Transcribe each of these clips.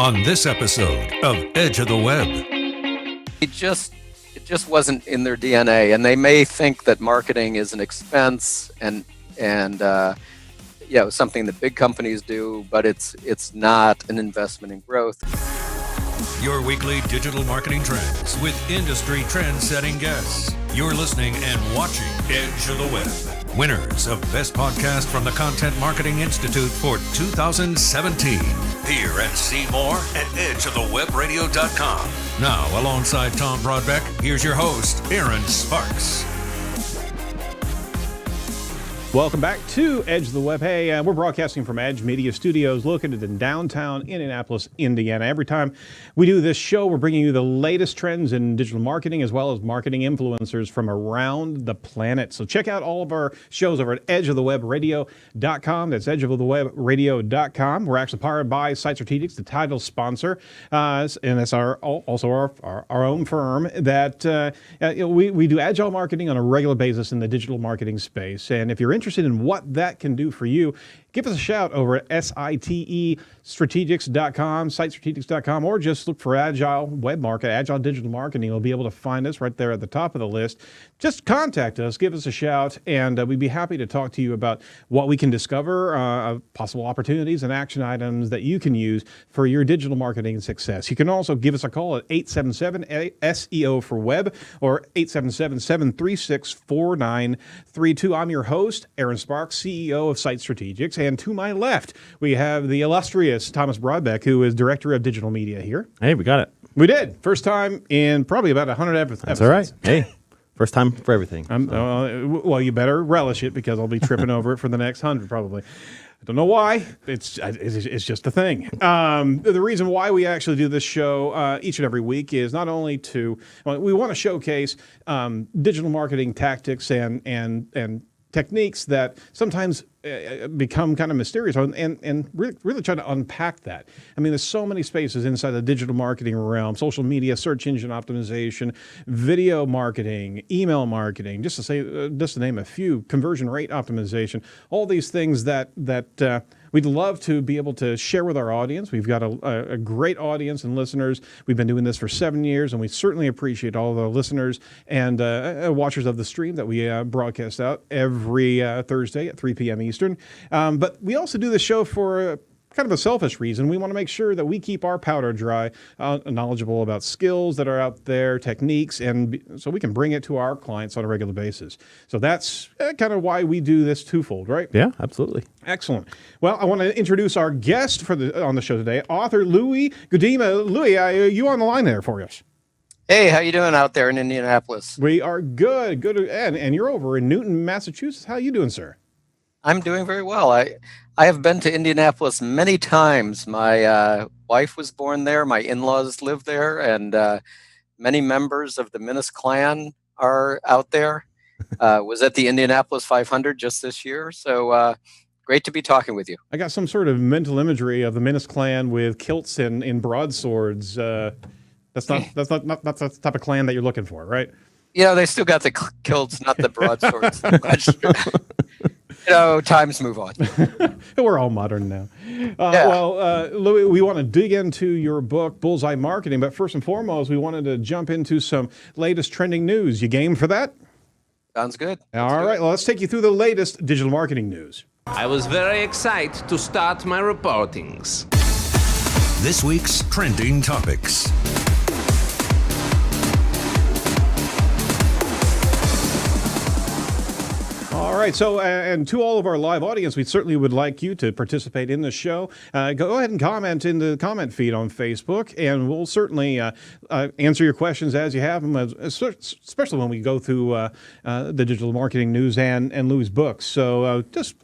on this episode of Edge of the Web. It just wasn't in their DNA, and they may think that marketing is an expense and something that big companies do, but it's not an investment in growth. Your weekly digital marketing trends with industry trend-setting guests. You're listening and watching Edge of the Web. Winners of Best Podcast from the Content Marketing Institute for 2017. Hear and see more at edgeofthewebradio.com. Now, alongside Tom Broadbeck, here's your host, Aaron Sparks. Welcome back to Edge of the Web. Hey, we're broadcasting from Edge Media Studios located in downtown Indianapolis, Indiana. Every time we do this show, we're bringing you the latest trends in digital marketing as well as marketing influencers from around the planet. So check out all of our shows over at edgeofthewebradio.com. That's edgeofthewebradio.com. We're actually powered by Site Strategics, the title sponsor, and it's our own firm that we do agile marketing on a regular basis in the digital marketing space. And if you're interested in what that can do for you, give us a shout over at sitestrategics.com, or just look for Agile Web Market, Agile Digital Marketing. You'll be able to find us right there at the top of the list. Just contact us, give us a shout, and we'd be happy to talk to you about what we can discover, possible opportunities and action items that you can use for your digital marketing success. You can also give us a call at 877-SEO for Web or 877-736-4932. I'm your host, Aaron Sparks, CEO of Site Strategics. And to my left, we have the illustrious Thomas Broadbeck, who is Director of Digital Media here. Hey, we got it. We did. First time in probably about 100 episodes. That's all right. Hey, first time for everything. Well, you better relish it because I'll be tripping over it for the next 100 probably. I don't know why. It's just a thing. The reason why we actually do this show each and every week is not only we want to showcase digital marketing tactics and techniques that sometimes become kind of mysterious and really try to unpack that. I mean, there's so many spaces inside the digital marketing realm: social media, search engine optimization, video marketing, email marketing, just to name a few, conversion rate optimization, all these things that we'd love to be able to share with our audience. We've got a great audience and listeners. We've been doing this for 7 years, and we certainly appreciate all the listeners and watchers of the stream that we broadcast out every Thursday at 3 p.m. Eastern. But we also do this show for kind of a selfish reason. We want to make sure that we keep our powder dry, knowledgeable about skills that are out there, techniques, and so we can bring it to our clients on a regular basis. So that's kind of why we do this twofold, right? Yeah, absolutely. Excellent. Well, I want to introduce our guest on the show today, author Louis Gudema. Louis, are you on the line there for us? Hey, how you doing out there in Indianapolis? We are good. And you're over in Newton, Massachusetts. How are you doing, sir? I'm doing very well. I have been to Indianapolis many times. My wife was born there. My in-laws live there, and many members of the Minnis clan are out there. Was at the Indianapolis 500 just this year, so great to be talking with you. I got some sort of mental imagery of the Minnis clan with kilts and broadswords. That's not the type of clan that you're looking for, right? They still got the kilts, not the broadswords. Times move on. We're all modern now. Well, Louis, we want to dig into your book, Bullseye Marketing, but first and foremost, we wanted to jump into some latest trending news. You game for that? Sounds good. All right, well, let's take you through the latest digital marketing news. I was very excited to start my reportings. This week's trending topics. All right, so and to all of our live audience, we certainly would like you to participate in the show. Go ahead and comment in the comment feed on Facebook, and we'll certainly answer your questions as you have them, especially when we go through the digital marketing news and Louis' books. So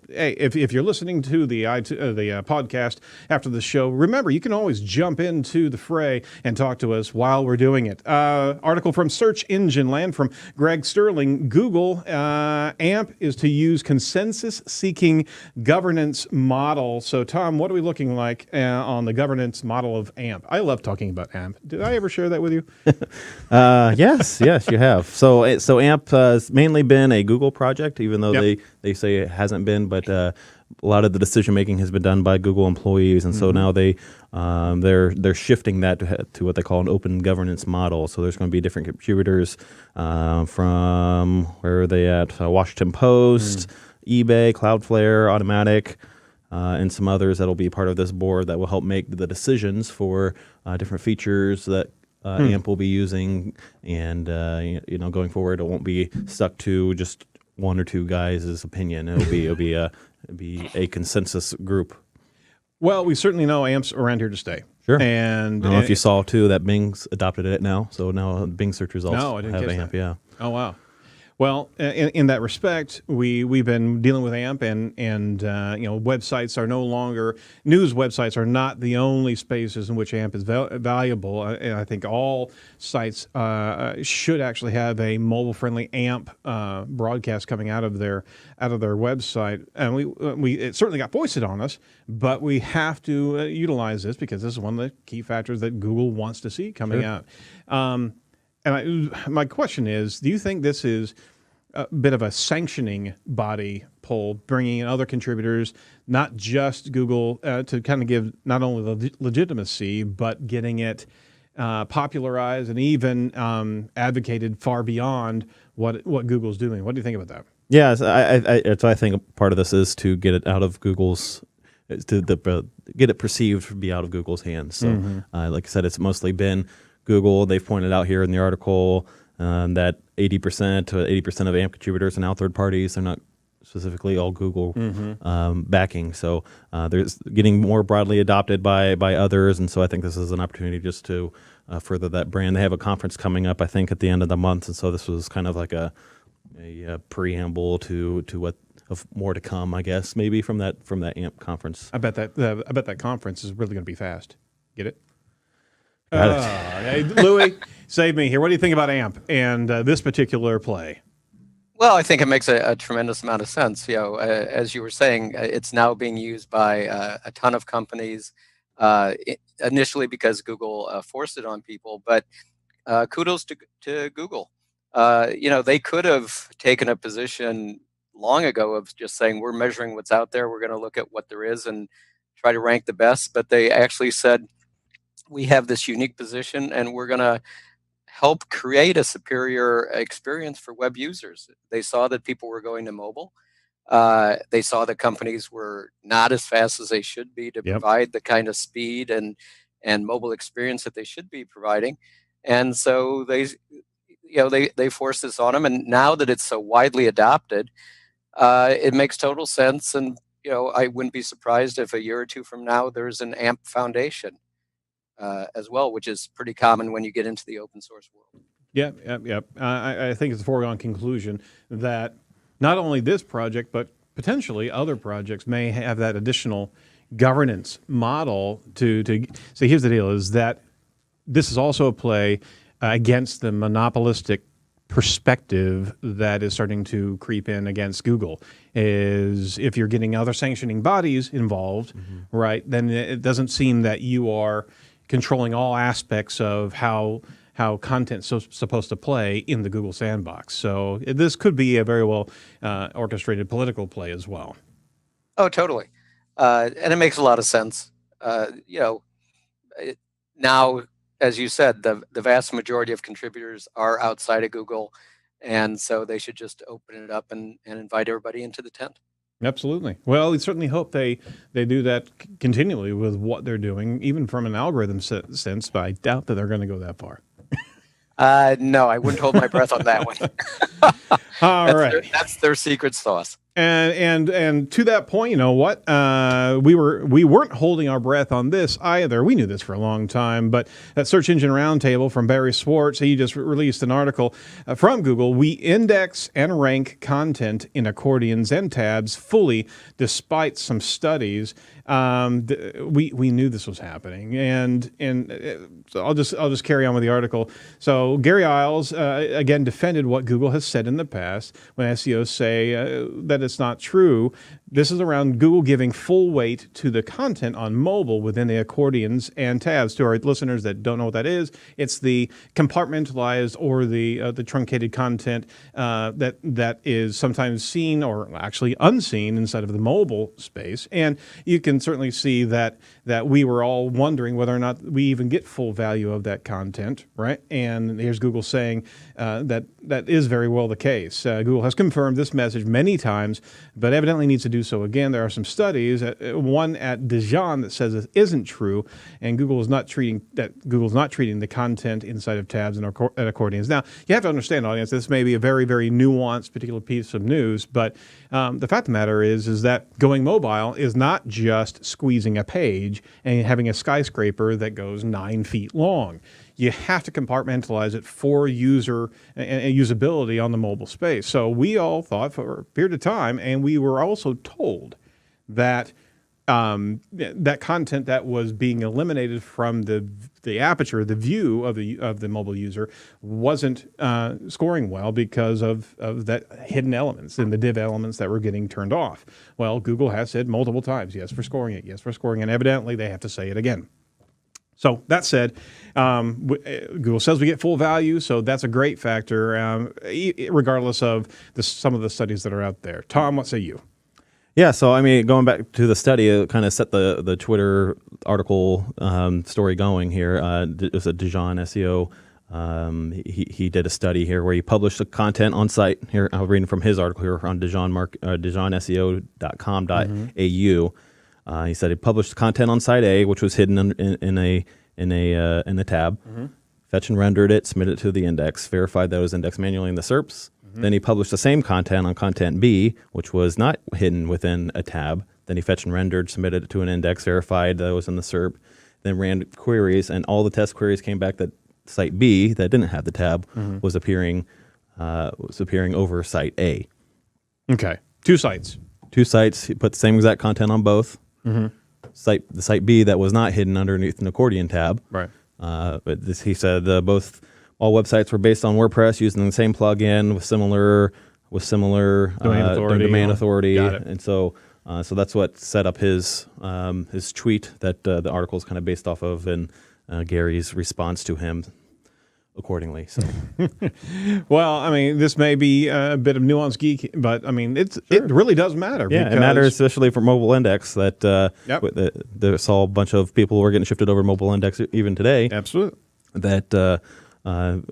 if you're listening to the podcast after the show, remember, you can always jump into the fray and talk to us while we're doing it. Article from Search Engine Land from Greg Sterling. Google AMP is to use consensus-seeking governance model. So, Tom, what are we looking like on the governance model of AMP? I love talking about AMP. Did I ever share that with you? Yes, you have. So AMP has mainly been a Google project, even though they say it hasn't been. But a lot of the decision making has been done by Google employees, and so now they're shifting that to what they call an open governance model. So there's going to be different contributors from where are they at? Washington Post, eBay, Cloudflare, Automatic, and some others that'll be part of this board that will help make the decisions for different features that AMP will be using, and going forward, it won't be stuck to just one or two guys' opinion. It'll be a consensus group. Well, we certainly know AMP's around here to stay. Sure. And I don't know if you saw too that Bing's adopted it now, so now Bing search results No, I didn't have catch AMP. that. Yeah. Oh, wow. Well, in that respect, we've been dealing with AMP, and websites are no longer, news websites are not the only spaces in which AMP is valuable. And I think all sites should actually have a mobile-friendly AMP broadcast coming out of their website. And we it certainly got foisted on us, but we have to utilize this because this is one of the key factors that Google wants to see coming out. My question is, do you think this is a bit of a sanctioning body poll, bringing in other contributors, not just Google, to kind of give not only the legitimacy, but getting it popularized and even advocated far beyond what Google's doing? What do you think about that? Yeah, I think part of this is to get it out of Google's, get it perceived to be out of Google's hands. So, like I said, it's mostly been Google. They've pointed out here in the article that 80% to 80% of AMP contributors are now third parties. They're not specifically all Google backing. So there's getting more broadly adopted by others. And so I think this is an opportunity just to further that brand. They have a conference coming up, I think, at the end of the month. And so this was kind of like a preamble to what of more to come, I guess, maybe from that AMP conference. I bet that conference is really going to be fast. Get it? Hey, Louis, save me here. What do you think about AMP and this particular play? Well, I think it makes a tremendous amount of sense. As you were saying, it's now being used by a ton of companies, initially because Google forced it on people, but kudos to Google. They could have taken a position long ago of just saying, we're measuring what's out there, we're going to look at what there is and try to rank the best, but they actually said, we have this unique position and we're going to help create a superior experience for web users. They saw that people were going to mobile. They saw that companies were not as fast as they should be to provide the kind of speed and mobile experience that they should be providing. And so they forced this on them. And now that it's so widely adopted, it makes total sense. And, I wouldn't be surprised if a year or two from now, there's an AMP Foundation as well, which is pretty common when you get into the open source world. Yep. I think it's a foregone conclusion that not only this project, but potentially other projects may have that additional governance model to so here's the deal, is that this is also a play against the monopolistic perspective that is starting to creep in against Google. Is if you're getting other sanctioning bodies involved, right, then it doesn't seem that you are controlling all aspects of how content's supposed to play in the Google sandbox. So this could be a very well orchestrated political play as well. Oh, totally. And it makes a lot of sense. Now, as you said, the vast majority of contributors are outside of Google, and so they should just open it up and invite everybody into the tent. Absolutely. Well, we certainly hope they do that continually with what they're doing, even from an algorithm sense, but I doubt that they're going to go that far. No, I wouldn't hold my breath on that one. That's their secret sauce. And to that point, you know what? We weren't holding our breath on this either. We knew this for a long time, but that Search Engine Roundtable from Barry Schwartz, he just released an article from Google. We index and rank content in accordions and tabs fully, despite some studies. We knew this was happening, and so I'll just carry on with the article. So Gary Isles again defended what Google has said in the past. past when SEOs say that it's not true. This is around Google giving full weight to the content on mobile within the accordions and tabs. To our listeners that don't know what that is, it's the compartmentalized or the truncated content that is sometimes seen or actually unseen inside of the mobile space. And you can certainly see that we were all wondering whether or not we even get full value of that content, right? And here's Google saying that is very well the case. Google has confirmed this message many times, but evidently needs to do so again. There are some studies, one at Dijon, that says it isn't true, and Google's not treating the content inside of tabs and accordions. Now, you have to understand, audience, this may be a very, very nuanced particular piece of news, but the fact of the matter is that going mobile is not just squeezing a page and having a skyscraper that goes 9 feet long. You have to compartmentalize it for user and usability on the mobile space. So we all thought for a period of time, and we were also told that that content that was being eliminated from the aperture, the view of the mobile user, wasn't scoring well because of that hidden elements and the div elements that were getting turned off. Well, Google has said multiple times, yes, we're scoring it, yes, we're scoring it, and evidently they have to say it again. So that said, Google says we get full value, so that's a great factor, regardless of some of the studies that are out there. Tom, what say you? Yeah, so I mean, going back to the study, it kind of set the Twitter article story going here. It was a Dijon SEO. He did a study here where he published the content on site. Here, I'm reading from his article here on DijonSEO.com.au. He said he published content on site A, which was hidden in the tab. Mm-hmm. Fetched and rendered it, submitted it to the index, verified that it was indexed manually in the SERPs. Mm-hmm. Then he published the same content on content B, which was not hidden within a tab. Then he fetched and rendered, submitted it to an index, verified that it was in the SERP. Then ran queries, and all the test queries came back that site B, that didn't have the tab, mm-hmm. was appearing over site A. Okay, two sites. Two sites. He put the same exact content on both. Mm-hmm. The site B that was not hidden underneath an accordion tab. Right. But he said all websites were based on WordPress using the same plugin with similar domain authority. Got it. And so that's what set up his tweet that the article is kind of based off of, and Gary's response to him accordingly. So, well, I mean, this may be a bit of nuance geek, but I mean, it really does matter. Yeah, it matters, especially for mobile index. That saw a bunch of people who are getting shifted over to mobile index even today. Absolutely. That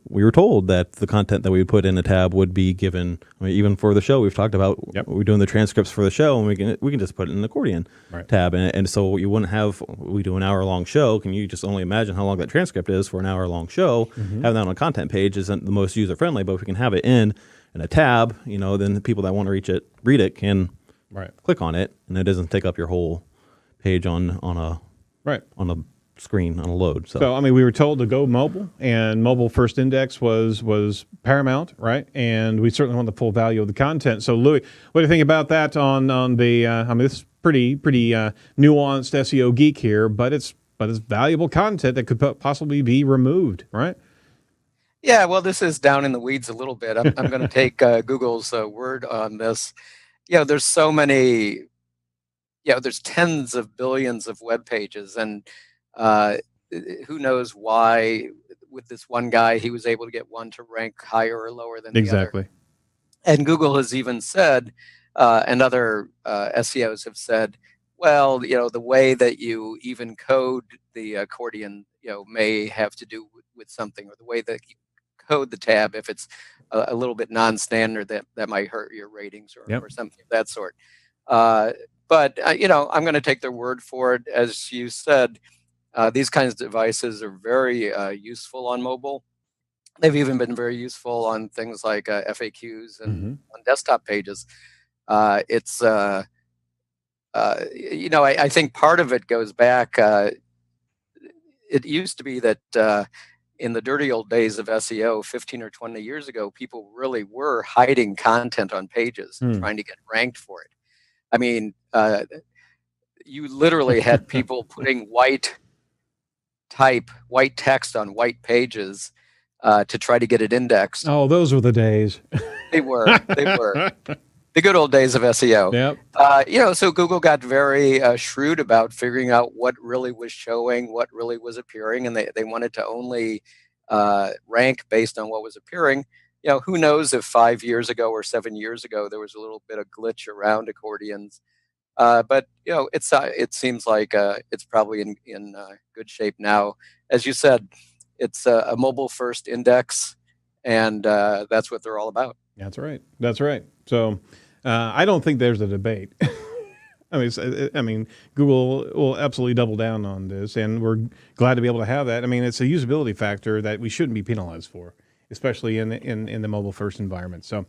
we were told that the content that we would put in a tab would be given. I mean, even for the show, we've talked about we're doing the transcripts for the show, and we can just put it in the accordion tab, and so you wouldn't have. We do an hour-long show. Can you just only imagine how long that transcript is for an hour-long show? Mm-hmm. Having that on a content page isn't the most user-friendly, but if we can have it in a tab, then the people that want to read it can click on it, and it doesn't take up your whole page on a screen on a load. So I mean, we were told to go mobile, and mobile first index was paramount, right? And we certainly want the full value of the content. So Louis, what do you think about that on the I mean, this is pretty nuanced SEO geek here, but it's valuable content that could possibly be removed, right? Yeah, well, this is down in the weeds a little bit. I'm going to take Google's word on this. There's so many, there's tens of billions of web pages, and who knows why with this one guy he was able to get one to rank higher or lower than the other. And Google has even said, and other SEOs have said, well, the way that you even code the accordion, may have to do with something, or the way that you code the tab, if it's a little bit non-standard, that might hurt your ratings or something of that sort. But I'm going to take their word for it. As you said, these kinds of devices are very useful on mobile. They've even been very useful on things like FAQs and on desktop pages. I think part of it goes back. It used to be that in the dirty old days of SEO, 15 or 20 years ago, people really were hiding content on pages and trying to get ranked for it. I mean, you literally had people putting white text on white pages to try to get it indexed. Oh, those were the days. They were. They were. The good old days of SEO. Yep. So Google got very shrewd about figuring out what really was showing, what really was appearing, and they wanted to only rank based on what was appearing. Who knows if 5 years ago or 7 years ago there was a little bit of glitch around accordions, but it seems like it's probably in good shape now. As you said, it's a mobile first index, and that's what they're all about. That's right. That's right. So I don't think there's a debate. I mean, Google will absolutely double down on this, and we're glad to be able to have that. I mean, it's a usability factor that we shouldn't be penalized for, especially in the mobile first environment. So,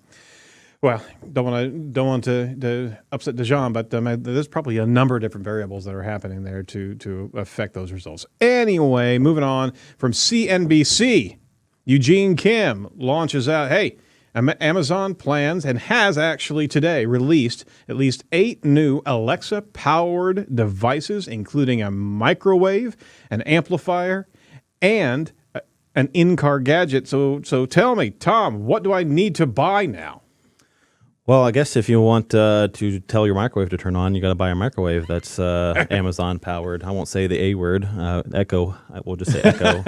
well, don't want to upset Dejan, but there's probably a number of different variables that are happening there to affect those results. Anyway, moving on from CNBC, Eugene Kim launches out. Hey, Amazon plans and has actually today released at least 8 new Alexa-powered devices, including a microwave, an amplifier, and an in-car gadget. So tell me, Tom, what do I need to buy now? Well, I guess if you want to tell your microwave to turn on, you got to buy a microwave that's Amazon powered. I won't say the A word, Echo. We'll just say Echo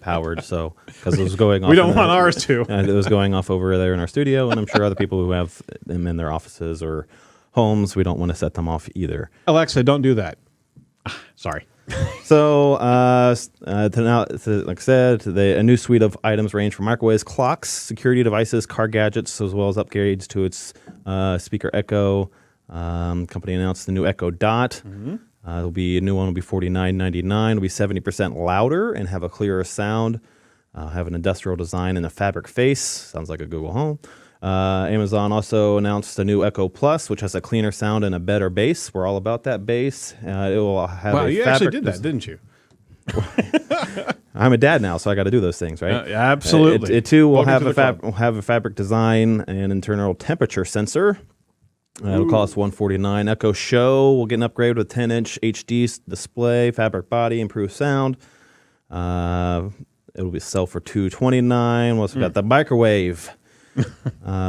powered. So because it was going off. We don't want ours to. It was going off over there in our studio, and I'm sure other people who have them in their offices or homes, we don't want to set them off either. Alexa, don't do that. Sorry. So, now, like I said, a new suite of items range from microwaves, clocks, security devices, car gadgets, as well as upgrades to its speaker Echo. Company announced the new Echo Dot. It'll be a new one. Will be $49.99. It'll be 70% louder and have a clearer sound. Have an industrial design and a fabric face. Sounds like a Google Home. Amazon also announced the new Echo Plus, which has a cleaner sound and a better bass. We're all about that bass. It will have wow, a you fabric actually did that, didn't you? I'm a dad now, so I got to do those things, right? Absolutely. It too will have a fabric design and internal temperature sensor. It'll cost $149. Echo Show will get an upgrade with 10-inch HD display, fabric body, improved sound. It'll be sell for $229. We also got the microwave.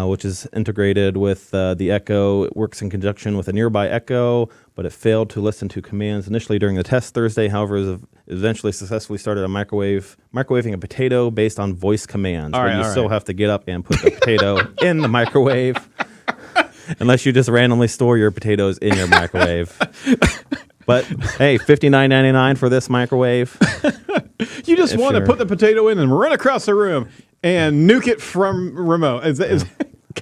Which is integrated with the Echo. It works in conjunction with a nearby Echo, but it failed to listen to commands initially during the test Thursday. However, it eventually successfully started microwaving a potato based on voice commands. You still have to get up and put the potato in the microwave, unless you just randomly store your potatoes in your microwave. But hey, $59.99 for this microwave. You just want to put the potato in and run across the room and nuke it from remote.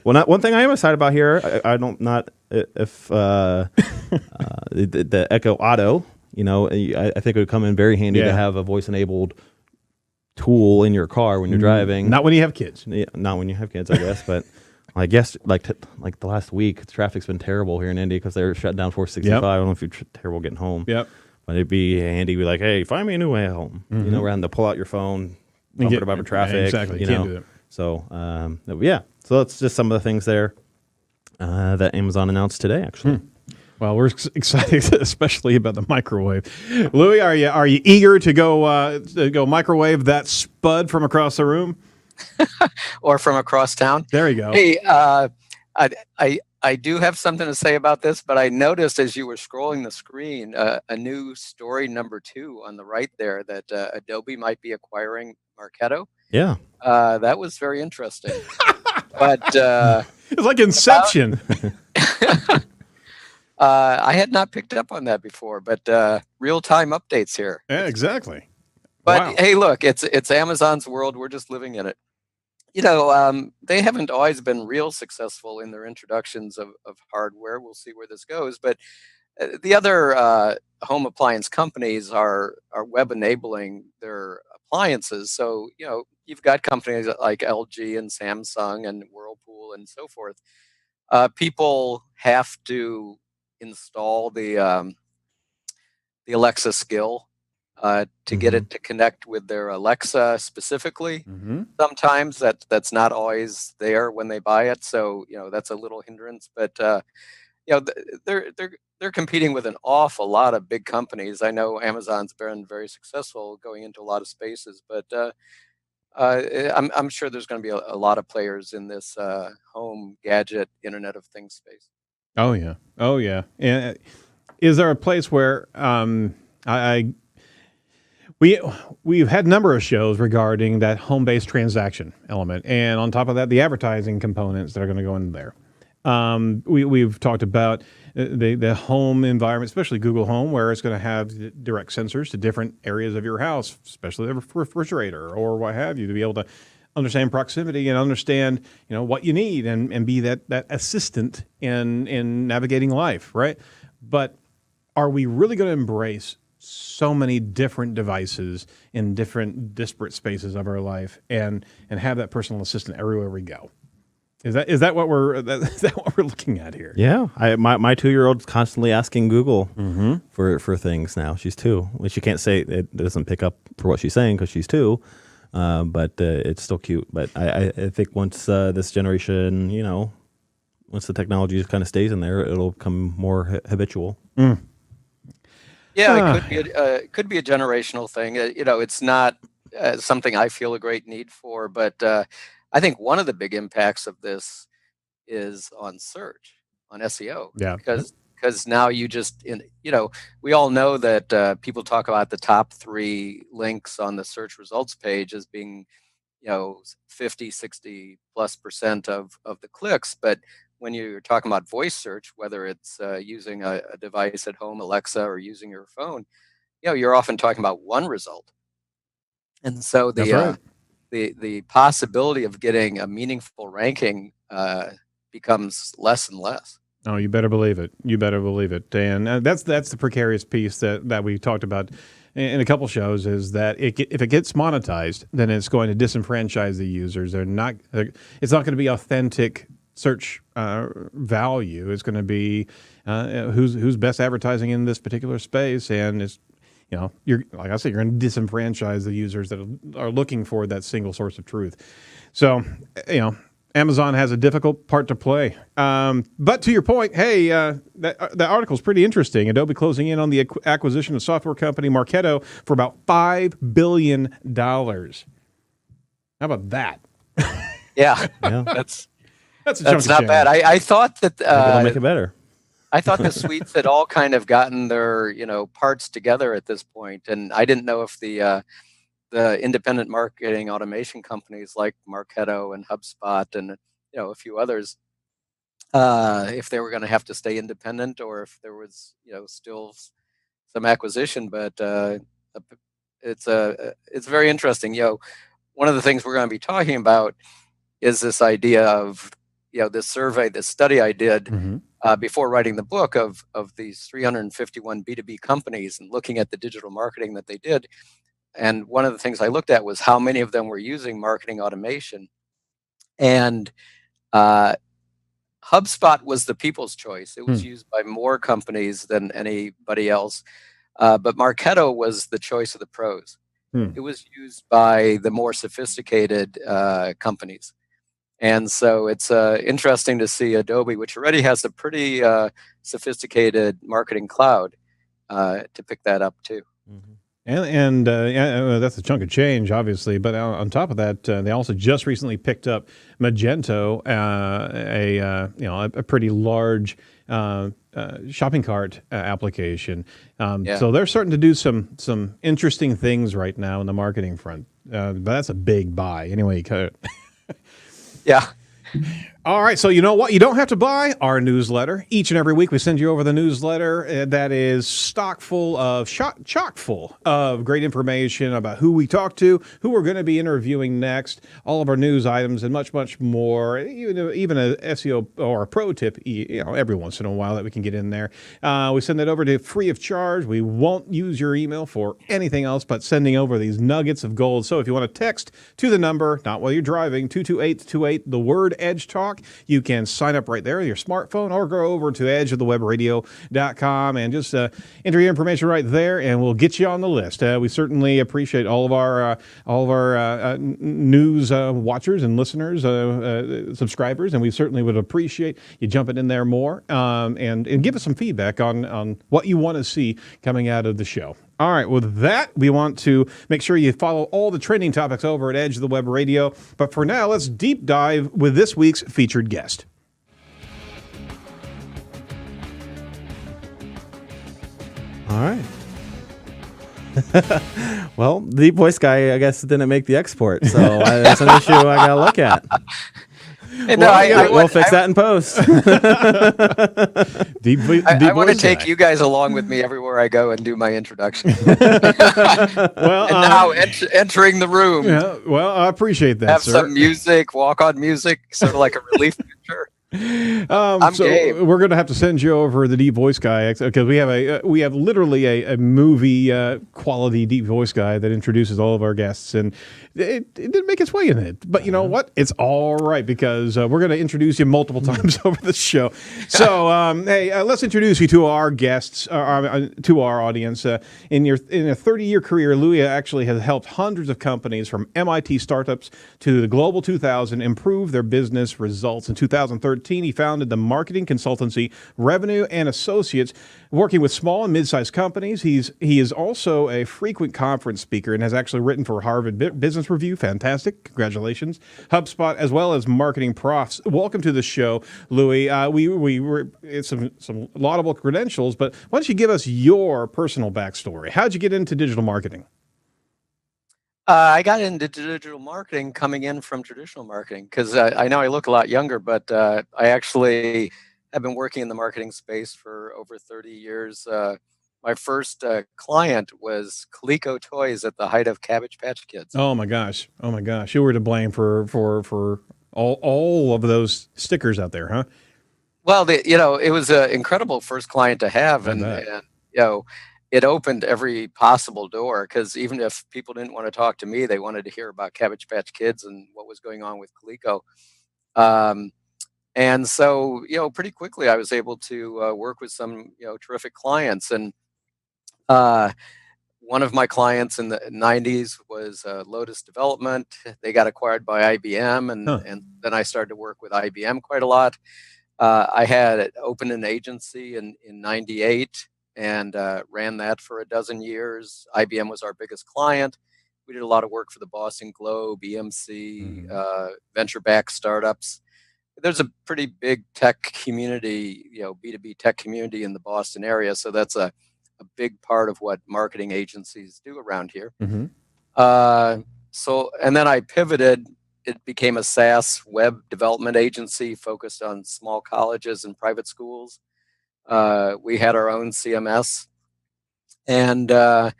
Well, one thing I am excited about here, I don't not if the Echo Auto, I think it would come in very handy to have a voice-enabled tool in your car when you're driving. Not when you have kids. Yeah, not when you have kids, I guess. But I guess like the last week, traffic's been terrible here in Indy because they're shut down 465. Yep. I don't know if you're terrible getting home. Yep. But it'd be handy to be like, hey, find me a new way home. Rather than pull out your phone, bump it about traffic. Exactly. You can't do that. So, So that's just some of the things there that Amazon announced today, actually. Well, we're excited, especially about the microwave. Louis, are you eager to go microwave that spud from across the room? Or from across town? There you go. Hey, I do have something to say about this, but I noticed as you were scrolling the screen, a new story number 2 on the right there that Adobe might be acquiring Marketo. Yeah. That was very interesting. But it's like Inception. I had not picked up on that before, but real-time updates here. Yeah, exactly. But hey, look, it's Amazon's world. We're just living in it. They haven't always been real successful in their introductions of hardware. We'll see where this goes. But the other home appliance companies are web enabling their appliances. So, you've got companies like LG and Samsung and Whirlpool and so forth. People have to install the Alexa skill to get it to connect with their Alexa specifically. Sometimes that's not always there when they buy it, so that's a little hindrance. But they're competing with an awful lot of big companies. I know Amazon's been very successful going into a lot of spaces, but I'm sure there's going to be a lot of players in this home gadget Internet of Things space. Oh yeah, oh yeah. And is there a place where I we've had a number of shows regarding that home-based transaction element, and on top of that, the advertising components that are going to go in there. We've talked about the home environment, especially Google Home, where it's going to have direct sensors to different areas of your house, especially the refrigerator or what have you, to be able to understand proximity and understand, what you need and be that assistant in navigating life, right? But are we really going to embrace so many different devices in different disparate spaces of our life and have that personal assistant everywhere we go? Is that what we're looking at here? Yeah, my 2-year-old's constantly asking Google for things now. She's 2, which she can't say it doesn't pick up for what she's saying because she's 2, but it's still cute. But I think once this generation, once the technology just kind of stays in there, it'll become more habitual. Mm. Yeah, it could be a generational thing. It's not something I feel a great need for, but I think one of the big impacts of this is on search, on SEO. Yeah. Because now you just, we all know that people talk about the top 3 links on the search results page as being, 50, 60+% of the clicks. But when you're talking about voice search, whether it's using a device at home, Alexa, or using your phone, you're often talking about one result. And so That's right. the possibility of getting a meaningful ranking becomes less and less. Oh, you better believe it. You better believe it. And that's the precarious piece that we talked about in a couple shows, is that if it gets monetized, then it's going to disenfranchise the users. It's not going to be authentic search value. It's going to be who's best advertising in this particular space, and it's you're like I said, you're going to disenfranchise the users that are looking for that single source of truth. So Amazon has a difficult part to play. But to your point, hey, that article is pretty interesting. Adobe closing in on the acquisition of software company Marketo for about $5 billion. How about that? Yeah. That's not bad. I thought that it'll make it better. I thought the suites had all kind of gotten their parts together at this point, and I didn't know if the independent marketing automation companies like Marketo and HubSpot and a few others, if they were going to have to stay independent or if there was still some acquisition. But it's very interesting. One of the things we're going to be talking about is this idea of this survey, this study I did before writing the book of these 351 B2B companies and looking at the digital marketing that they did. And one of the things I looked at was how many of them were using marketing automation. And HubSpot was the people's choice. It was used by more companies than anybody else. But Marketo was the choice of the pros. It was used by the more sophisticated companies. And so it's interesting to see Adobe, which already has a pretty sophisticated marketing cloud, to pick that up too. Mm-hmm. And that's a chunk of change, obviously. But on top of that, they also just recently picked up Magento, a pretty large shopping cart application. So they're starting to do some interesting things right now in the marketing front. But that's a big buy. Anyway, you cut it. Yeah. All right, so you know what? You don't have to buy our newsletter. Each and every week we send you over the newsletter that is chock full of great information about who we talk to, who we're going to be interviewing next, all of our news items, and much, much more. Even a SEO or a pro tip, every once in a while that we can get in there. We send that over to free of charge. We won't use your email for anything else but sending over these nuggets of gold. So if you want to text to the number, not while you're driving, 22828, the word Edge Talk, you can sign up right there with your smartphone or go over to edgeofthewebradio.com and just enter your information right there, and we'll get you on the list. We certainly appreciate all of our news watchers and listeners, subscribers, and we certainly would appreciate you jumping in there more and give us some feedback on what you want to see coming out of the show. All right, with that, we want to make sure you follow all the trending topics over at Edge of the Web Radio. But for now, let's deep dive with this week's featured guest. All right. Well, the deep voice guy, I guess, didn't make the export, so that's an issue I got to look at. We'll fix that in post. I want to take you guys along with me everywhere I go and do my introduction. Well, and now entering the room. Yeah, well, I appreciate that. Have sir. some music, walk-on music, sort of like a relief picture. So game. We're going to have to send you over the deep voice guy because we have literally a movie quality deep voice guy that introduces all of our guests, and it didn't make its way in it. But you know what? It's all right because we're going to introduce you multiple times over the show. So hey, let's introduce you to our guests, to our audience. In a 30-year career, Louis actually has helped hundreds of companies from MIT startups to the Global 2000 improve their business results. In 2013, he founded the marketing consultancy Revenue and Associates, working with small and mid-sized companies. He is also a frequent conference speaker and has actually written for Harvard Business Review. Fantastic. Congratulations. HubSpot, as well as Marketing Profs. Welcome to the show, Louis. It's some laudable credentials, but why don't you give us your personal backstory? How'd you get into digital marketing? I got into digital marketing coming in from traditional marketing because I know I look a lot younger, but I actually have been working in the marketing space for over 30 years. My first client was Coleco Toys at the height of Cabbage Patch Kids. Oh my gosh! You were to blame for all of those stickers out there, huh? Well, it was an incredible first client to have, and it opened every possible door because even if people didn't want to talk to me, they wanted to hear about Cabbage Patch Kids and what was going on with Coleco. And so, pretty quickly I was able to work with some, terrific clients. And one of my clients in the 90s was Lotus Development. They got acquired by IBM, and then I started to work with IBM quite a lot. I had opened an agency in 98. And ran that for a dozen years. IBM was our biggest client. We did a lot of work for the Boston Globe, EMC, venture-backed startups. There's a pretty big tech community, B2B tech community in the Boston area. So that's a big part of what marketing agencies do around here. Mm-hmm. And then I pivoted. It became a SaaS web development agency focused on small colleges and private schools. We had our own CMS, and I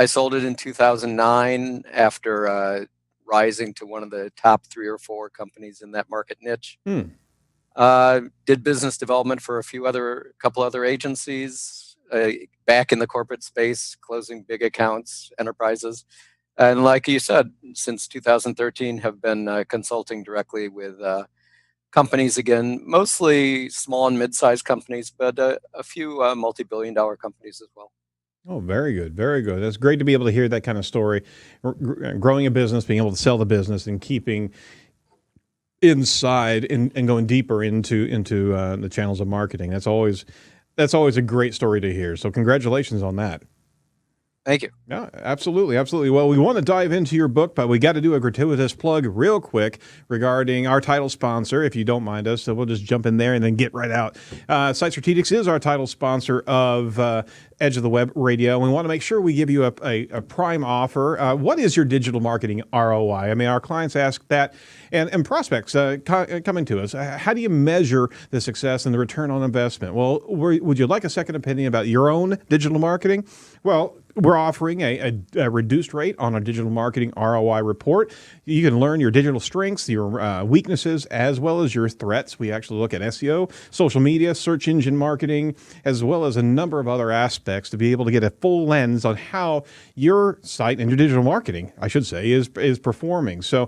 sold it in 2009 after rising to one of the top 3 or 4 companies in that market niche. Did business development for a couple other agencies, back in the corporate space, closing big accounts, enterprises. And like you said, since 2013 have been consulting directly with companies again, mostly small and mid-sized companies, but a few multi-billion-dollar companies as well. Oh, very good. Very good. That's great to be able to hear that kind of story. Growing a business, being able to sell the business, and keeping inside and going deeper into the channels of marketing. That's always a great story to hear. So congratulations on that. Thank you. Yeah, absolutely. Absolutely. Well, we want to dive into your book, but we got to do a gratuitous plug real quick regarding our title sponsor, if you don't mind us. So we'll just jump in there and then get right out. Site Strategics is our title sponsor of Edge of the Web Radio. We want to make sure we give you a prime offer. What is your digital marketing ROI? I mean, our clients ask that, and prospects coming to us. How do you measure the success and the return on investment? Well, would you like a second opinion about your own digital marketing? Well, we're offering a reduced rate on our digital marketing ROI report. You can learn your digital strengths, your weaknesses, as well as your threats. We actually look at SEO, social media, search engine marketing, as well as a number of other aspects to be able to get a full lens on how your site and your digital marketing, I should say, is performing. So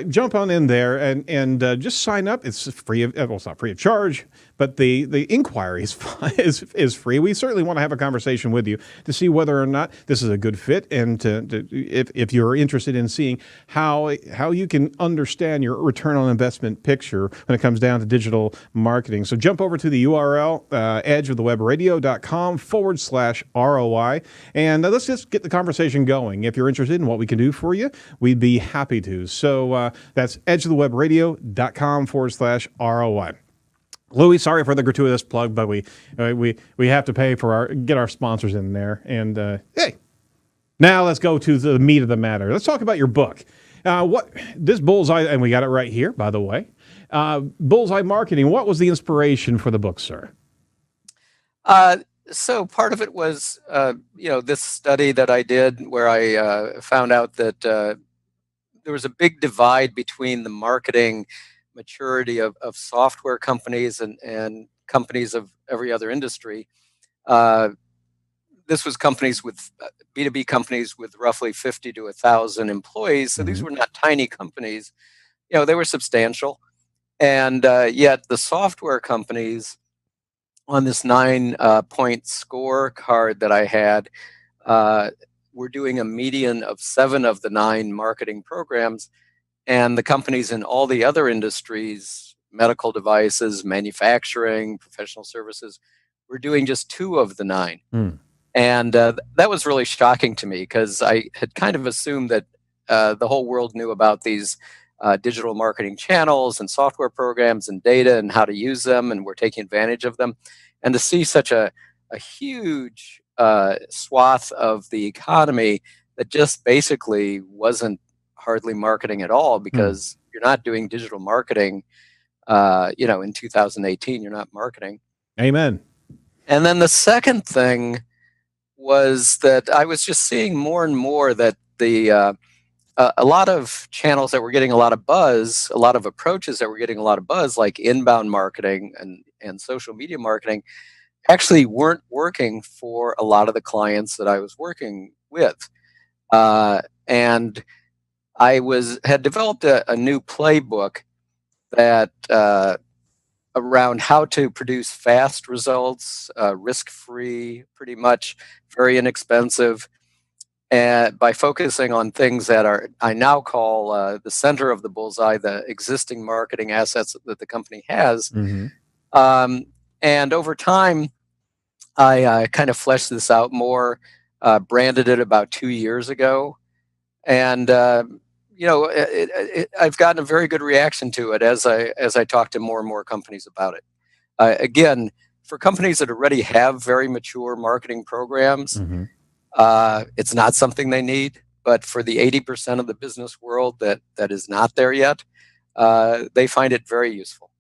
jump on in there and just sign up. It's free. It's not free of charge, but the inquiry is free. We certainly want to have a conversation with you to see whether or not this is a good fit, and if you're interested in seeing how you can understand your return on investment picture when it comes down to digital marketing. So jump over to the URL, edgeofthewebradio.com/ROI, and let's just get the conversation going. If you're interested in what we can do for you, we'd be happy to. So that's edgeofthewebradio.com/ROI. Louis, sorry for the gratuitous plug, but we have to pay for get our sponsors in there. And hey, now let's go to the meat of the matter. Let's talk about your book. This Bullseye, and we got it right here, by the way. Bullseye Marketing. What was the inspiration for the book, sir? So part of it was, this study that I did where I found out that there was a big divide between the marketing maturity of software companies and companies of every other industry. This was companies with B2B companies with roughly 50 to 1,000 employees. So these were not tiny companies. They were substantial. And yet the software companies on this 9-point scorecard that I had were doing a median of 7 of the 9 marketing programs. And the companies in all the other industries, medical devices, manufacturing, professional services, were doing just 2 of the 9. And that was really shocking to me because I had kind of assumed that the whole world knew about these digital marketing channels and software programs and data and how to use them, and we're taking advantage of them. And to see such a huge swath of the economy that just basically wasn't hardly marketing at all, because you're not doing digital marketing, in 2018, you're not marketing. Amen. And then the second thing was that I was just seeing more and more that a lot of channels that were getting a lot of buzz, a lot of approaches that were getting a lot of buzz, like inbound marketing and social media marketing, actually weren't working for a lot of the clients that I was working with. And I had developed a new playbook that around how to produce fast results, risk-free, pretty much, very inexpensive, and by focusing on things that I now call the center of the bullseye, the existing marketing assets that the company has. And over time, I kind of fleshed this out more, branded it about 2 years ago, and I've gotten a very good reaction to it as I talk to more and more companies about it. Again, for companies that already have very mature marketing programs, it's not something they need. But for the 80% of the business world that is not there yet, they find it very useful.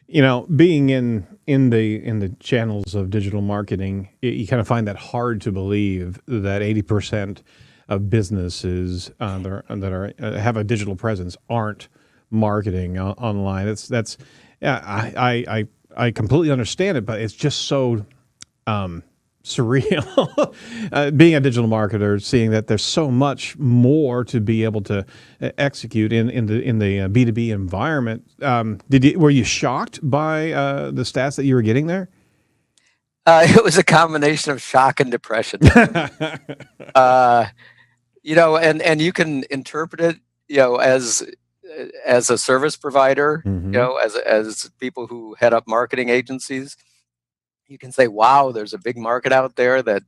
Being in the channels of digital marketing, you kind of find that hard to believe that 80% of businesses that have a digital presence aren't marketing online. I completely understand it, but it's just so surreal being a digital marketer, seeing that there's so much more to be able to execute in the B2B environment. Were you shocked by the stats that you were getting there? It was a combination of shock and depression. And you can interpret it, as a service provider, as people who head up marketing agencies. You can say, wow, there's a big market out there that,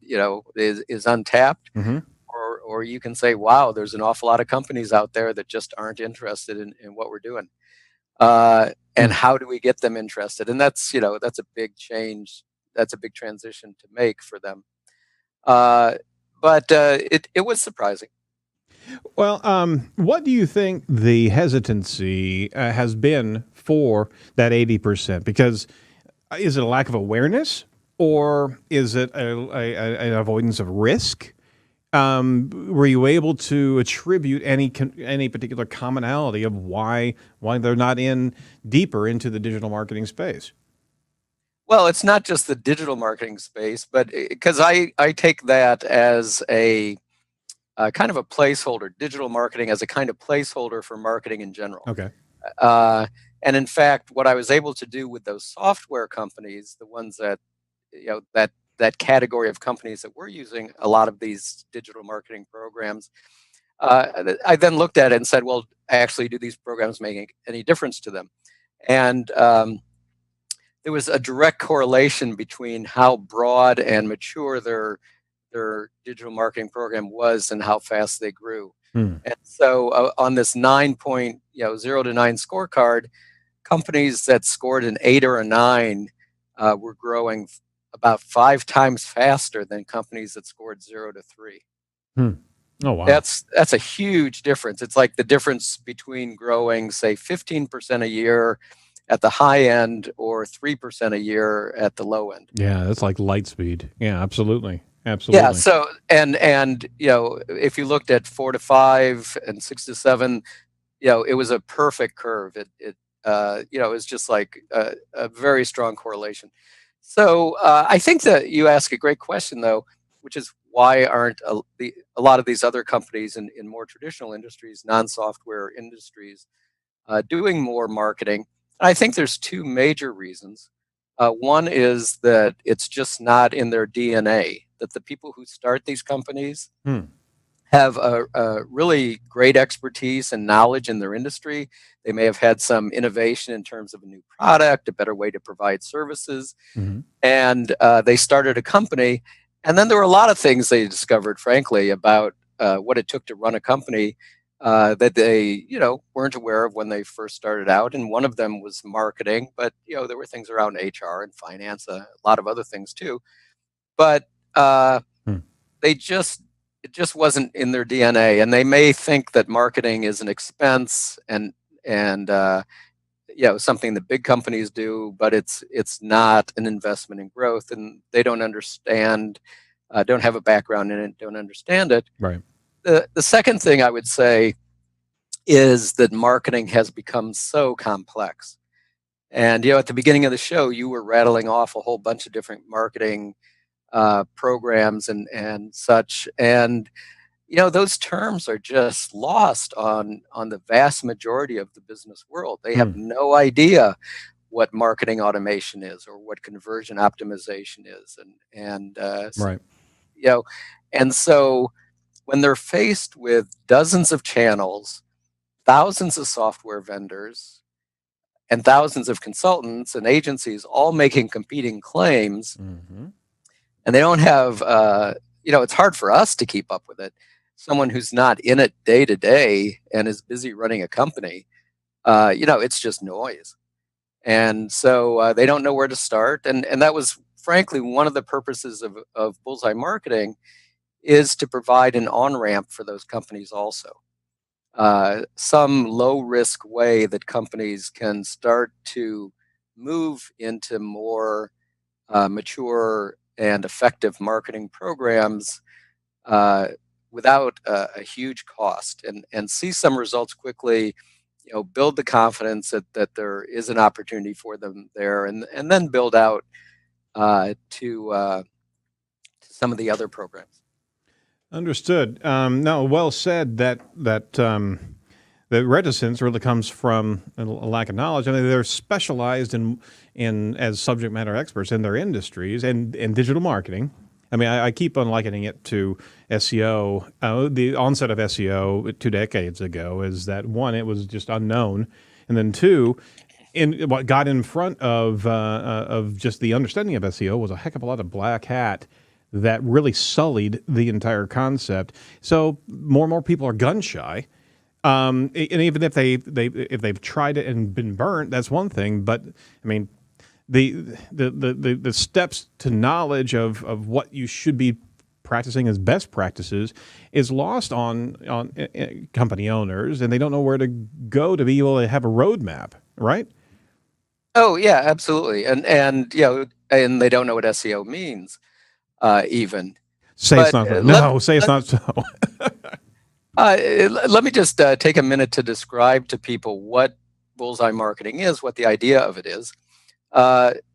is untapped. Or you can say, wow, there's an awful lot of companies out there that just aren't interested in what we're doing. And how do we get them interested? And that's a big change. That's a big transition to make for them. But it was surprising. Well, what do you think the hesitancy has been for that 80%? Because is it a lack of awareness, or is it an avoidance of risk? Were you able to attribute any particular commonality of why they're not in deeper into the digital marketing space? Well, it's not just the digital marketing space, but because I take that as a kind of a placeholder, digital marketing as a kind of placeholder for marketing in general. Okay. And in fact, what I was able to do with those software companies, the ones that, that category of companies that were using a lot of these digital marketing programs, I then looked at it and said, well, actually, do these programs make any difference to them? And there was a direct correlation between how broad and mature their digital marketing program was and how fast they grew. And so on this 0 to 9 scorecard, companies that scored an 8 or a 9 were growing about 5 times faster than companies that scored 0 to 3. Oh, wow. That's a huge difference. It's like the difference between growing, say, 15% a year at the high end or 3% a year at the low end. Yeah, that's like light speed. Yeah, absolutely. Absolutely. Yeah. So and if you looked at 4 to 5 and 6 to 7, it was a perfect curve. It was just like a very strong correlation. So I think that you ask a great question, though, which is why aren't a lot of these other companies in more traditional industries, non-software industries, doing more marketing? I think there's 2 major reasons. One is that it's just not in their DNA, that the people who start these companies have a really great expertise and knowledge in their industry. They may have had some innovation in terms of a new product, a better way to provide services, and they started a company. And then there were a lot of things they discovered, frankly, about what it took to run a company that they, weren't aware of when they first started out. And one of them was marketing, but there were things around HR and finance, a lot of other things too. But it just wasn't in their DNA, and they may think that marketing is an expense and something that big companies do, but it's not an investment in growth, and they don't understand, don't have a background in it, don't understand it. Right. The second thing I would say is that marketing has become so complex. And at the beginning of the show, you were rattling off a whole bunch of different marketing programs and such, and those terms are just lost on the vast majority of the business world. They have no idea what marketing automation is or what conversion optimization is, and Right. And so when they're faced with dozens of channels, thousands of software vendors, and thousands of consultants and agencies all making competing claims, and they don't have, it's hard for us to keep up with it. Someone who's not in it day to day and is busy running a company, it's just noise. And so they don't know where to start. And that was, frankly, one of the purposes of Bullseye Marketing, is to provide an on-ramp for those companies also. Some low-risk way that companies can start to move into more mature and effective marketing programs without a huge cost, and see some results quickly, build the confidence that there is an opportunity for them there, and then build out to some of the other programs. Understood. No, well said. That the reticence really comes from a lack of knowledge. I mean, they're specialized in as subject matter experts in their industries and digital marketing. I mean, I keep on likening it to SEO. The onset of SEO 2 decades ago is that, one, it was just unknown, and then two, what got in front of just the understanding of SEO was a heck of a lot of black hat that really sullied the entire concept. So more and more people are gun shy. And even if they've tried it and been burnt, that's one thing. But I mean, the steps to knowledge of what you should be practicing as best practices is lost on company owners, and they don't know where to go to be able to have a roadmap, right? Oh yeah, absolutely, and and they don't know what SEO means, even. Say it's not so. No, say it's not so. Let me just take a minute to describe to people what Bullseye Marketing is, what the idea of it is.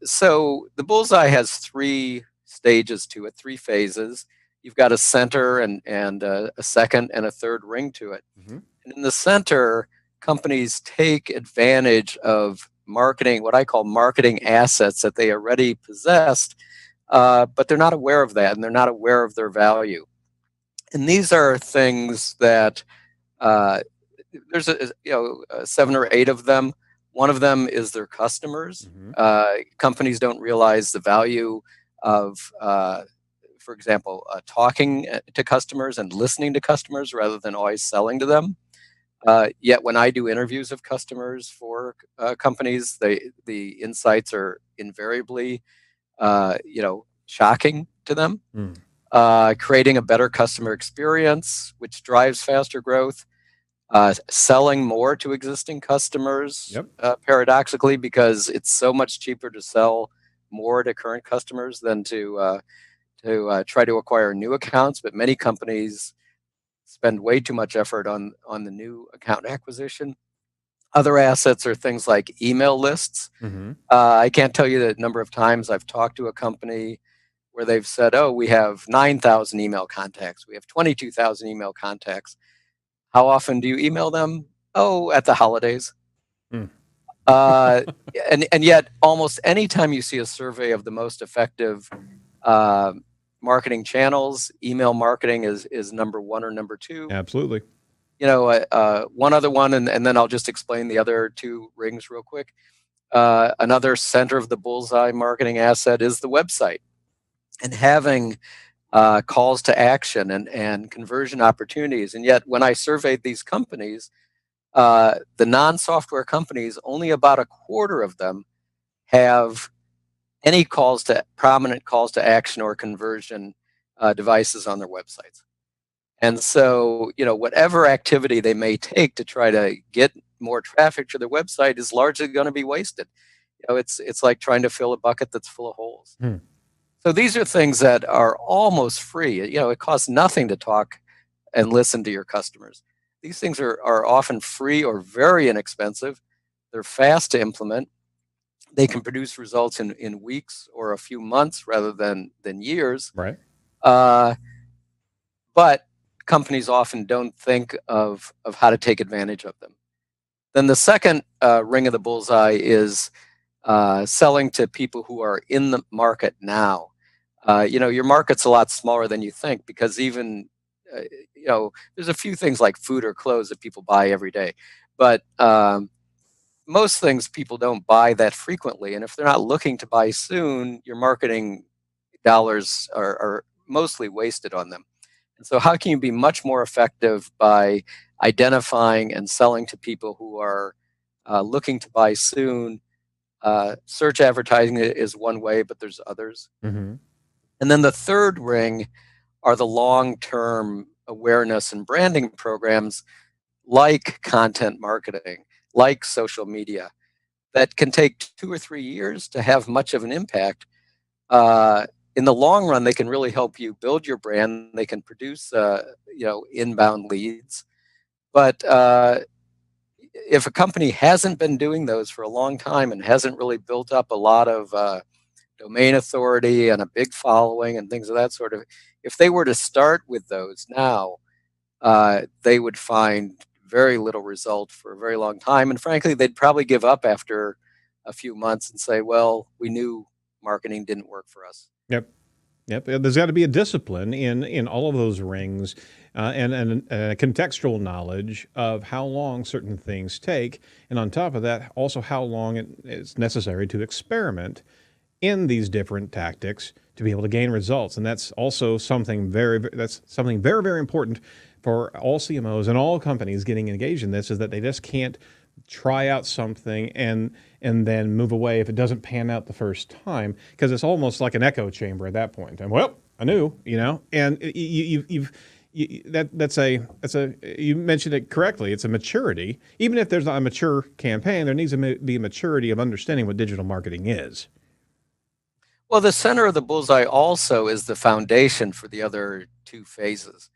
So the Bullseye has 3 stages to it, 3 phases. You've got a center and a second and a third ring to it. Mm-hmm. And in the center, companies take advantage of marketing, what I call marketing assets that they already possessed, but they're not aware of that, and they're not aware of their value. And these are things that there's 7 or 8 of them. One of them is their customers. Companies don't realize the value of, for example, talking to customers and listening to customers rather than always selling to them. Yet when I do interviews of customers for companies, the insights are invariably, shocking to them. Creating a better customer experience, which drives faster growth. Selling more to existing customers, paradoxically, because it's so much cheaper to sell more to current customers than to try to acquire new accounts. But many companies spend way too much effort on the new account acquisition. Other assets are things like email lists. I can't tell you the number of times I've talked to a company where they've said, "Oh, we have 9,000 email contacts. We have 22,000 email contacts. How often do you email them?" "Oh, at the holidays." And yet, almost any time you see a survey of the most effective marketing channels, email marketing is number 1 or number 2. Absolutely. One other one, and then I'll just explain the other 2 rings real quick. Another center of the Bullseye marketing asset is the website, and having calls to action and conversion opportunities. And yet, when I surveyed these companies, the non-software companies, only about a quarter of them have any prominent calls to action or conversion devices on their websites. And so, whatever activity they may take to try to get more traffic to their website is largely going to be wasted. It's like trying to fill a bucket that's full of holes. So these are things that are almost free. It costs nothing to talk and listen to your customers. These things are often free or very inexpensive. They're fast to implement. They can produce results in weeks or a few months rather than years. Right. But companies often don't think of how to take advantage of them. Then the second ring of the bullseye is selling to people who are in the market now. Your market's a lot smaller than you think, because even, there's a few things like food or clothes that people buy every day. But most things people don't buy that frequently. And if they're not looking to buy soon, your marketing dollars are mostly wasted on them. And so how can you be much more effective by identifying and selling to people who are looking to buy soon? Search advertising is one way, but there's others. And then the third ring are the long-term awareness and branding programs like content marketing, like social media, that can take 2 or 3 years to have much of an impact. In the long run, they can really help you build your brand. They can produce, inbound leads. But if a company hasn't been doing those for a long time and hasn't really built up a lot of domain authority and a big following and things of that sort of, if they were to start with those now, they would find very little result for a very long time. And frankly, they'd probably give up after a few months and say, well, we knew marketing didn't work for us. Yep. There's got to be a discipline in all of those rings and a contextual knowledge of how long certain things take. And on top of that, also how long it's necessary to experiment in these different tactics to be able to gain results. And that's also something very, very important for all CMOs and all companies getting engaged in this, is that they just can't try out something and then move away if it doesn't pan out the first time, because it's almost like an echo chamber at that point. And well, I knew, and you mentioned it correctly. It's a maturity. Even if there's not a mature campaign, there needs to be a maturity of understanding what digital marketing is. Well, the center of the bullseye also is the foundation for the other 2 phases.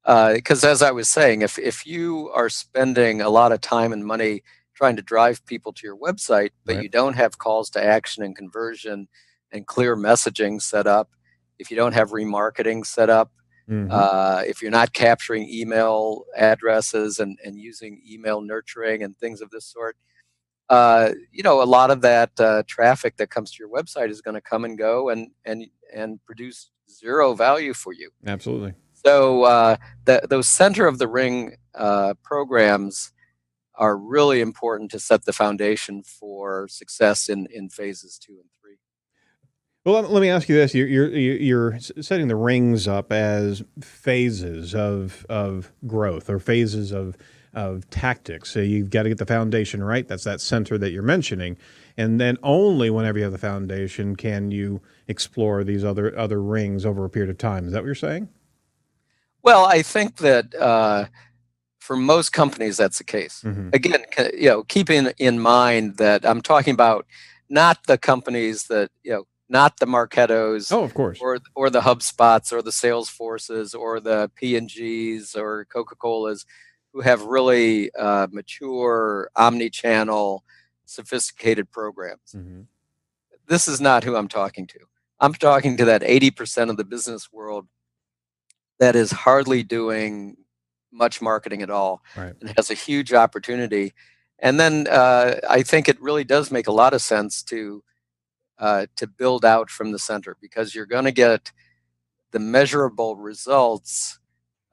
Because as I was saying, if you are spending a lot of time and money trying to drive people to your website, but Right. you don't have calls to action and conversion and clear messaging set up, if you don't have remarketing set up, If you're not capturing email addresses and using email nurturing and things of this sort, a lot of that traffic that comes to your website is going to come and go and produce zero value for you. Absolutely. So those center of the ring programs are really important to set the foundation for success in phases 2 and 3. Well, let me ask you this: you're setting the rings up as phases of growth or phases of tactics. So you've got to get the foundation right. That's that center that you're mentioning, and then only whenever you have the foundation can you explore these other rings over a period of time. Is that what you're saying? Well, I think that for most companies that's the case. Again, keeping in mind that I'm talking about not the companies that not the Marketos, Oh, of course, or the HubSpots, or the Salesforces, or the P&Gs, or Coca-Colas, who have really mature, omni-channel, sophisticated programs. This is not who I'm talking to. I'm talking to that 80% of the business world that is hardly doing much marketing at all, right, and has a huge opportunity. And then I think it really does make a lot of sense to build out from the center, because you're going to get the measurable results,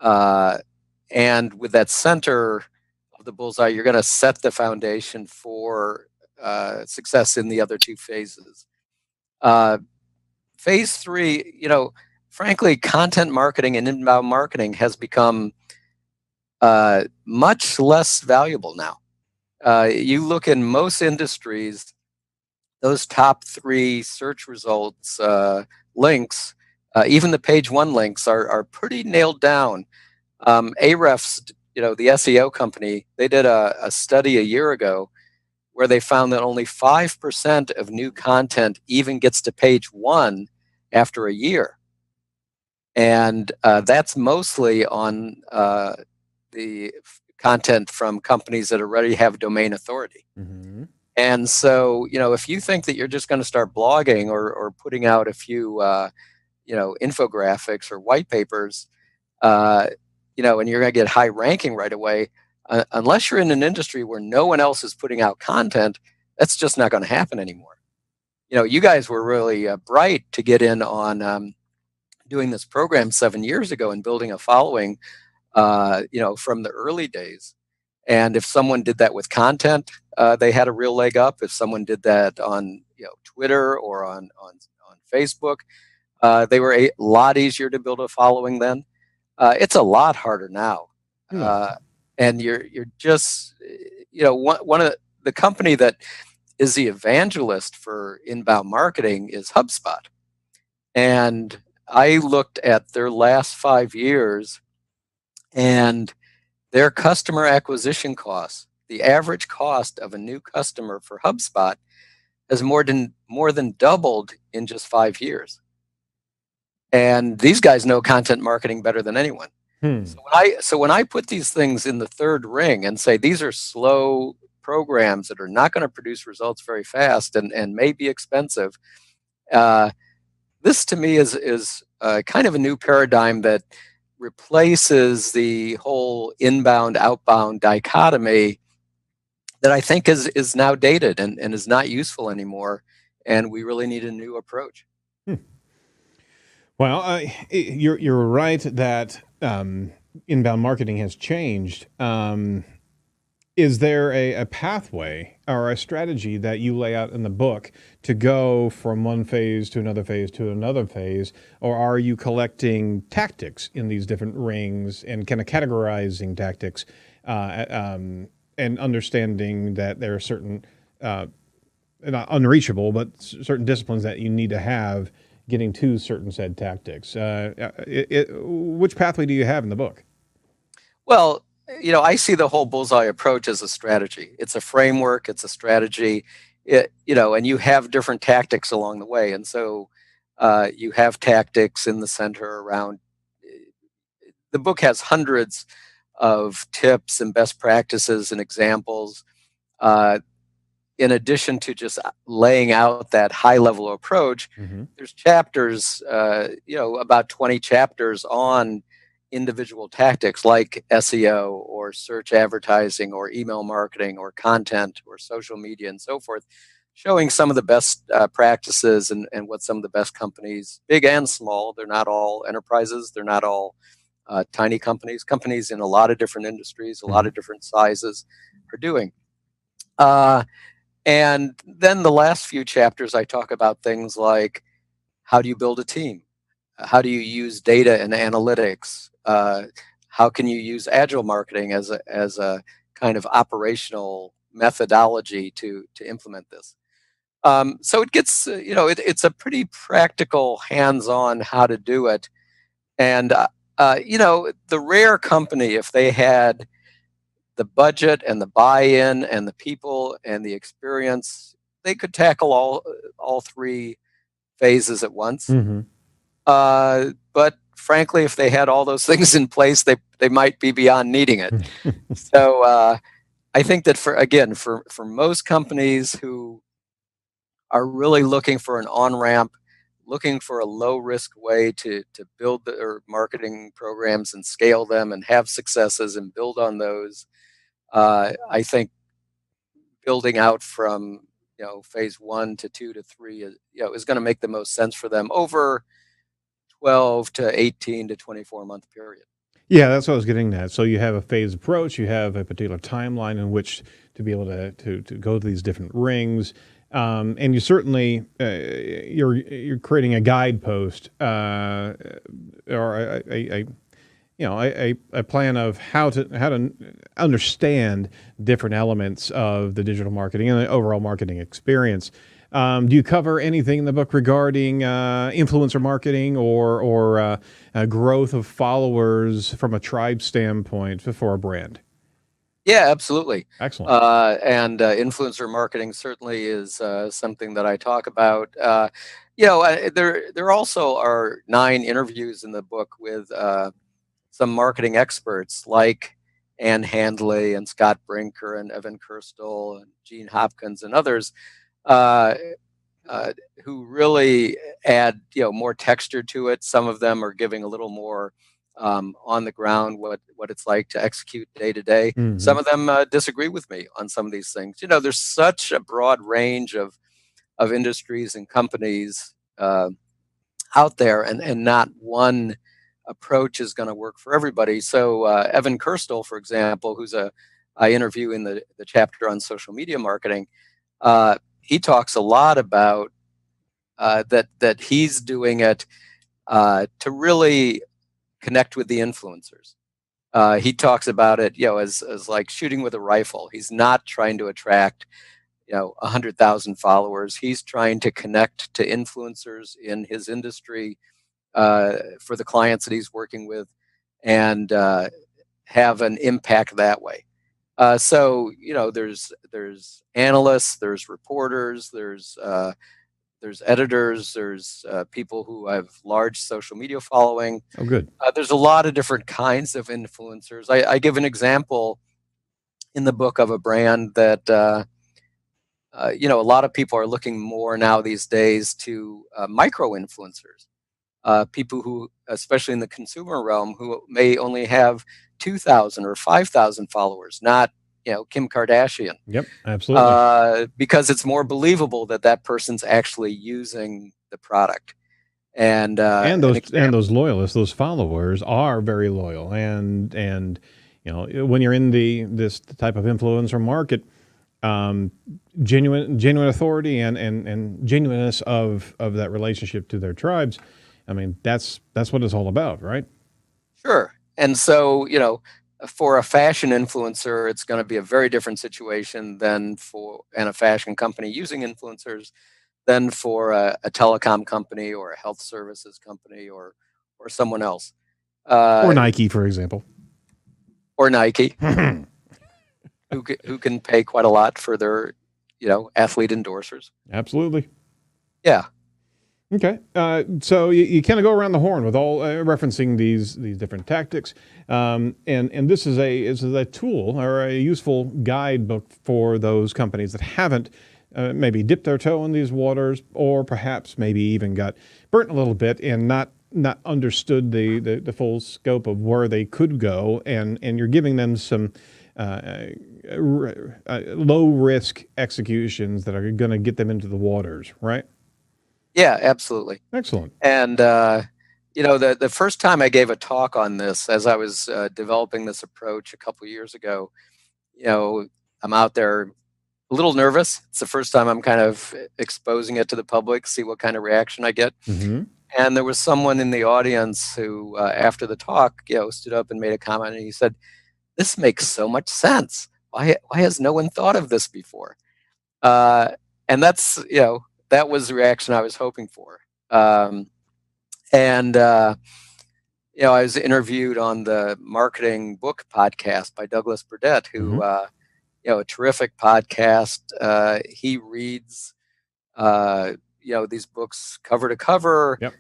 and with that center of the bullseye, you're going to set the foundation for success in the other 2 phases. Phase 3, frankly, content marketing and inbound marketing has become much less valuable now. You look in most industries, those top 3 search results links, even the page 1 links are pretty nailed down. Ahrefs, the SEO company, they did a study a year ago where they found that only 5% of new content even gets to page 1 after a year. And that's mostly on the content from companies that already have domain authority. And so, if you think that you're just going to start blogging or putting out a few, infographics or white papers, and you're going to get high ranking right away, unless you're in an industry where no one else is putting out content, that's just not going to happen anymore. You guys were really bright to get in on doing this program 7 years ago and building a following, from the early days. And if someone did that with content, they had a real leg up. If someone did that on Twitter or on Facebook, they were a lot easier to build a following then. It's a lot harder now. And you're just, one of the company that is the evangelist for inbound marketing is HubSpot. And I looked at their last 5 years, and their customer acquisition costs, the average cost of a new customer for HubSpot, has more than doubled in just 5 years. And these guys know content marketing better than anyone. So when I put these things in the 3rd ring and say these are slow programs that are not going to produce results very fast and may be expensive, this to me is kind of a new paradigm that replaces the whole inbound outbound dichotomy that I think is now dated and is not useful anymore, and we really need a new approach. Well, you're right that inbound marketing has changed. Is there a pathway or a strategy that you lay out in the book to go from one phase to another phase to another phase, or are you collecting tactics in these different rings and kind of categorizing tactics and understanding that there are certain, not unreachable, but certain disciplines that you need to have getting to certain said tactics? Which pathway do you have in the book? Well, I see the whole Bullseye approach as a strategy. It's a framework. It's a strategy. And you have different tactics along the way. And so you have tactics in the center around. The book has hundreds of tips and best practices and examples. in addition to just laying out that high level approach, there's chapters, about 20 chapters on individual tactics like SEO or search advertising or email marketing or content or social media and so forth, showing some of the best practices and what some of the best companies, big and small, they're not all enterprises, they're not all tiny companies in a lot of different industries, a lot of different sizes are doing. And then the last few chapters, I talk about things like how do you build a team? How do you use data and analytics? How can you use agile marketing as a kind of operational methodology to implement this? So it gets, it's a pretty practical, hands-on how to do it. And, the rare company, if they had the budget and the buy-in and the people and the experience, they could tackle all three phases at once. But frankly, if they had all those things in place, they might be beyond needing it. So I think that for most companies who are really looking for an on-ramp, looking for a low-risk way to build their marketing programs and scale them and have successes and build on those, I think building out from phase 1 to 2 to 3 is going to make the most sense for them over 12 to 18 to 24 month period. Yeah, that's what I was getting at. So you have a phased approach, you have a particular timeline in which to be able to go to these different rings, and you certainly you're creating a guidepost or a plan of how to understand different elements of the digital marketing and the overall marketing experience. Do you cover anything in the book regarding influencer marketing or growth of followers from a tribe standpoint for a brand? Yeah, absolutely. Excellent. And influencer marketing certainly is something that I talk about. There also are 9 interviews in the book with some marketing experts like Ann Handley and Scott Brinker and Evan Kirstel and Gene Hopkins and others who really add more texture to it. Some of them are giving a little more on the ground what it's like to execute day to day. Some of them disagree with me on some of these things. There's such a broad range of industries and companies out there, and not one approach is going to work for everybody. So Evan Kirstel, for example, who's I interview in the chapter on social media marketing, he talks a lot about that he's doing it to really connect with the influencers. He talks about it, as like shooting with a rifle. He's not trying to attract 100,000 followers. He's trying to connect to influencers in his industry for the clients that he's working with, and have an impact that way. So there's analysts, there's reporters, there's editors, there's people who have large social media following. Oh, good. There's a lot of different kinds of influencers. I give an example in the book of a brand that a lot of people are looking more now these days to micro influencers. People who, especially in the consumer realm, who may only have 2,000 or 5,000 followers, not Kim Kardashian. Yep, absolutely. Because it's more believable that person's actually using the product, and those loyalists, those followers, are very loyal, and when you're in this type of influencer market, genuine authority and genuineness of that relationship to their tribes. I mean, that's what it's all about, right? Sure. And so, for a fashion influencer, it's going to be a very different situation than a fashion company using influencers than for a telecom company or a health services company or someone else. Or Nike, for example. Or Nike, who can pay quite a lot for their, athlete endorsers. Absolutely. Yeah. Okay, so you kind of go around the horn with all referencing these different tactics, and this is a tool or a useful guidebook for those companies that haven't maybe dipped their toe in these waters, or perhaps maybe even got burnt a little bit and not understood the full scope of where they could go, and you're giving them some low risk executions that are going to get them into the waters, right? Yeah, absolutely. Excellent. And the first time I gave a talk on this, as I was developing this approach a couple years ago, I'm out there a little nervous. It's the first time I'm kind of exposing it to the public, see what kind of reaction I get. Mm-hmm. And there was someone in the audience who, after the talk, stood up and made a comment, and he said, "This makes so much sense. Why has no one thought of this before?" And that's, that was the reaction I was hoping for. I was interviewed on the Marketing Book podcast by Douglas Burdett, who, a terrific podcast. He reads, these books cover to cover. Yep.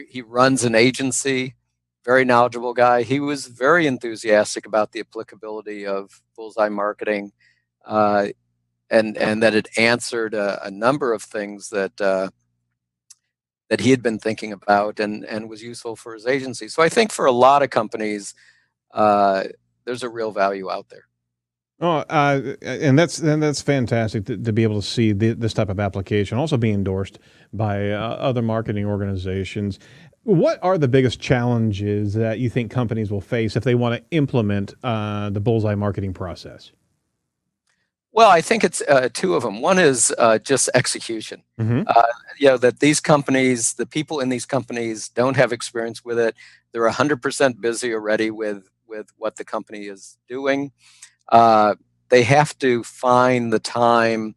He runs an agency, very knowledgeable guy. He was very enthusiastic about the applicability of Bullseye Marketing, and that it answered a number of things that he had been thinking about and was useful for his agency. So I think for a lot of companies, there's a real value out there. Oh, and that's fantastic to be able to see this type of application also be endorsed by other marketing organizations. What are the biggest challenges that you think companies will face if they want to implement the Bullseye marketing process? Well, I think it's two of them. One is just execution. Mm-hmm. That these companies, the people in these companies don't have experience with it. They're 100% busy already with what the company is doing. They have to find the time,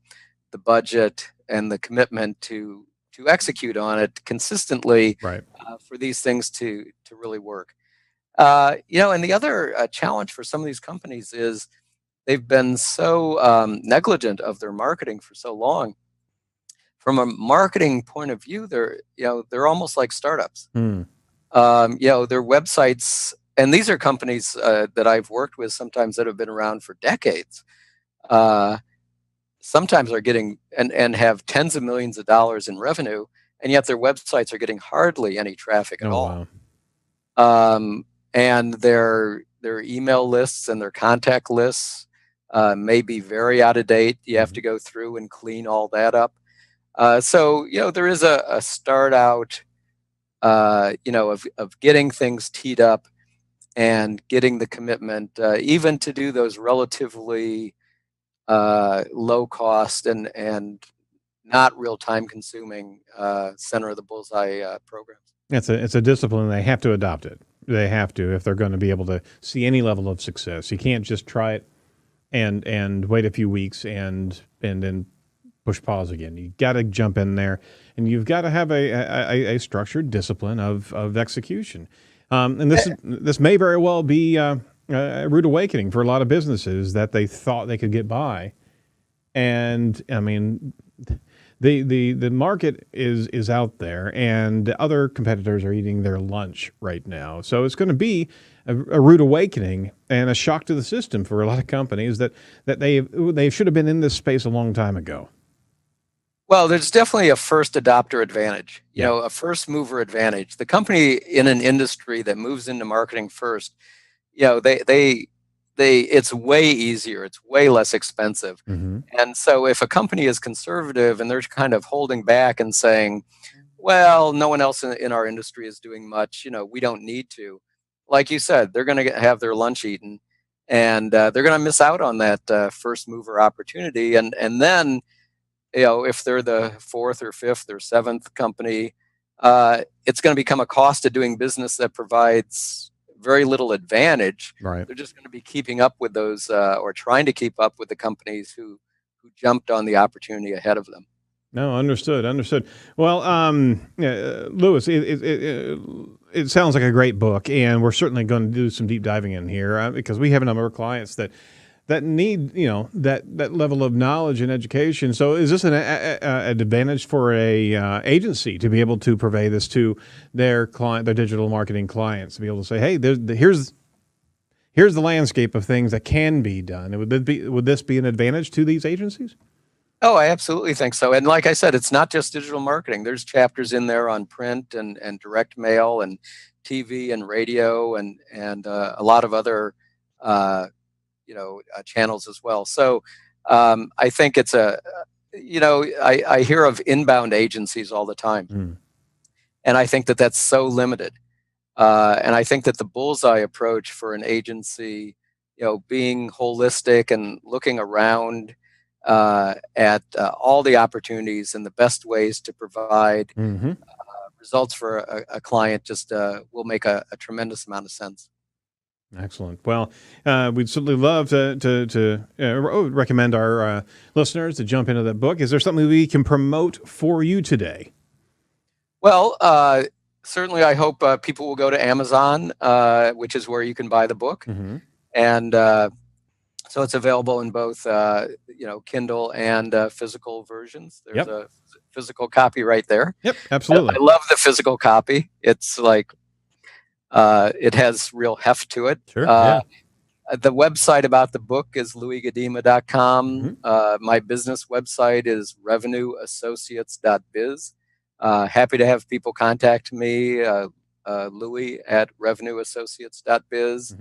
the budget, and the commitment to execute on it consistently, Right. For these things to really work. And the other challenge for some of these companies is they've been so negligent of their marketing for so long. From a marketing point of view, they're almost like startups. Mm. Their websites, and these are companies that I've worked with sometimes that have been around for decades. Sometimes are getting and have tens of millions of dollars in revenue, and yet their websites are getting hardly any traffic at all. Wow. And their email lists and their contact lists may be very out of date. You have to go through and clean all that up. So there is a start out, of getting things teed up and getting the commitment, even to do those relatively low cost and not real time consuming center of the Bullseye programs. It's a discipline. They have to adopt it. They have to if they're going to be able to see any level of success. You can't just try it and wait a few weeks and then push pause again. You got to jump in there, and you've got to have a structured discipline of execution. And this may very well be a rude awakening for a lot of businesses that they thought they could get by, and I mean, the market is out there, and other competitors are eating their lunch right now. So it's going to be a rude awakening and a shock to the system for a lot of companies that they should have been in this space a long time ago. Well, there's definitely a first adopter advantage, a first mover advantage. The company in an industry that moves into marketing first, it's way easier, it's way less expensive. Mm-hmm. And so if a company is conservative and they're kind of holding back and saying, well, no one else in our industry is doing much, we don't need to. Like you said, they're going to have their lunch eaten, and they're going to miss out on that first mover opportunity. And then, if they're the fourth or fifth or seventh company, it's going to become a cost of doing business that provides very little advantage. Right. They're just going to be keeping up with those or trying to keep up with the companies who jumped on the opportunity ahead of them. No, understood. Well, Louis, it sounds like a great book, and we're certainly going to do some deep diving in here because we have a number of clients that that need, that level of knowledge and education. So is this an advantage for a agency to be able to purvey this to their client, their digital marketing clients, to be able to say, hey, here's the landscape of things that can be done? Would this be an advantage to these agencies? Oh, I absolutely think so. And like I said, it's not just digital marketing. There's chapters in there on print and direct mail and TV and radio and a lot of other channels as well. So I think it's I hear of inbound agencies all the time, and I think that that's so limited. And I think that the Bullseye approach for an agency, being holistic and looking around at all the opportunities and the best ways to provide results for a client just will make a tremendous amount of sense. Excellent. Well, we'd certainly love to recommend our listeners to jump into that book. Is there something we can promote for you today? Well, certainly I hope people will go to Amazon, which is where you can buy the book. And so it's available in both, Kindle and physical versions. There's a physical copy right there. Yep, absolutely. I love the physical copy. It's like, it has real heft to it. Sure. The website about the book is louisgudema.com. My business website is revenueassociates.biz. Happy to have people contact me, Louis at revenueassociates.biz,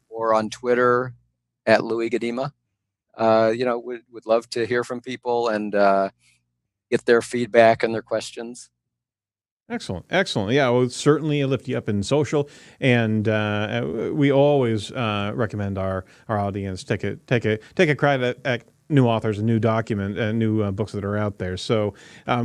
or on Twitter at Louis Gudema. Would love to hear from people and get their feedback and their questions. Excellent. Yeah, we'll certainly lift you up in social, and we always recommend our audience take a credit at new authors and new books that are out there. So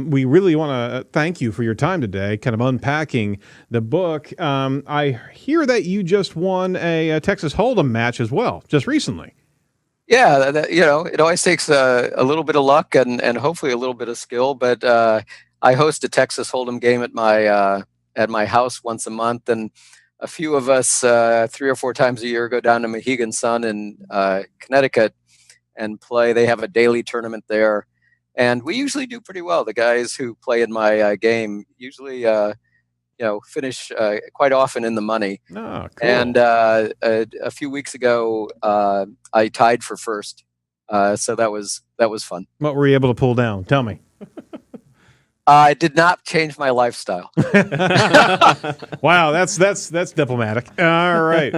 we really want to thank you for your time today, kind of unpacking the book. I hear that you just won a Texas Hold'em match as well, just recently. Yeah, it always takes a little bit of luck and hopefully a little bit of skill, but I host a Texas Hold'em game at my house once a month, and a few of us 3 or 4 times a year go down to Mohegan Sun in Connecticut and play. They have a daily tournament there, and we usually do pretty well. The guys who play in my game usually finish quite often in the money. Oh, cool. And a few weeks ago, I tied for first, so that was fun. What were you able to pull down? Tell me. I did not change my lifestyle. Wow, that's diplomatic. All right.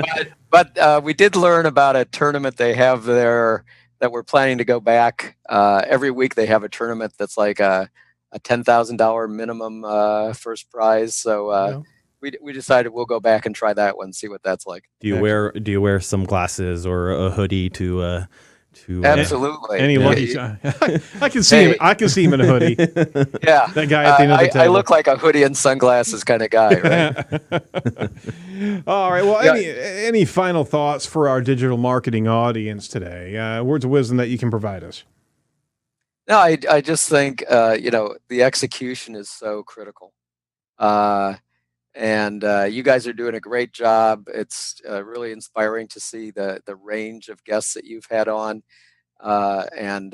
But we did learn about a tournament they have there that we're planning to go back. Every week they have a tournament that's like a $10,000 minimum first prize. So we decided we'll go back and try that one, see what that's like. Do you wear some glasses or a hoodie to Absolutely. Any lucky I can see him. I can see him in a hoodie. Yeah, that guy at the end of the table. I look like a hoodie and sunglasses kind of guy, right? All right. Well, any final thoughts for our digital marketing audience today? Words of wisdom that you can provide us. No, I just think the execution is so critical. And you guys are doing a great job. It's really inspiring to see the range of guests that you've had on, and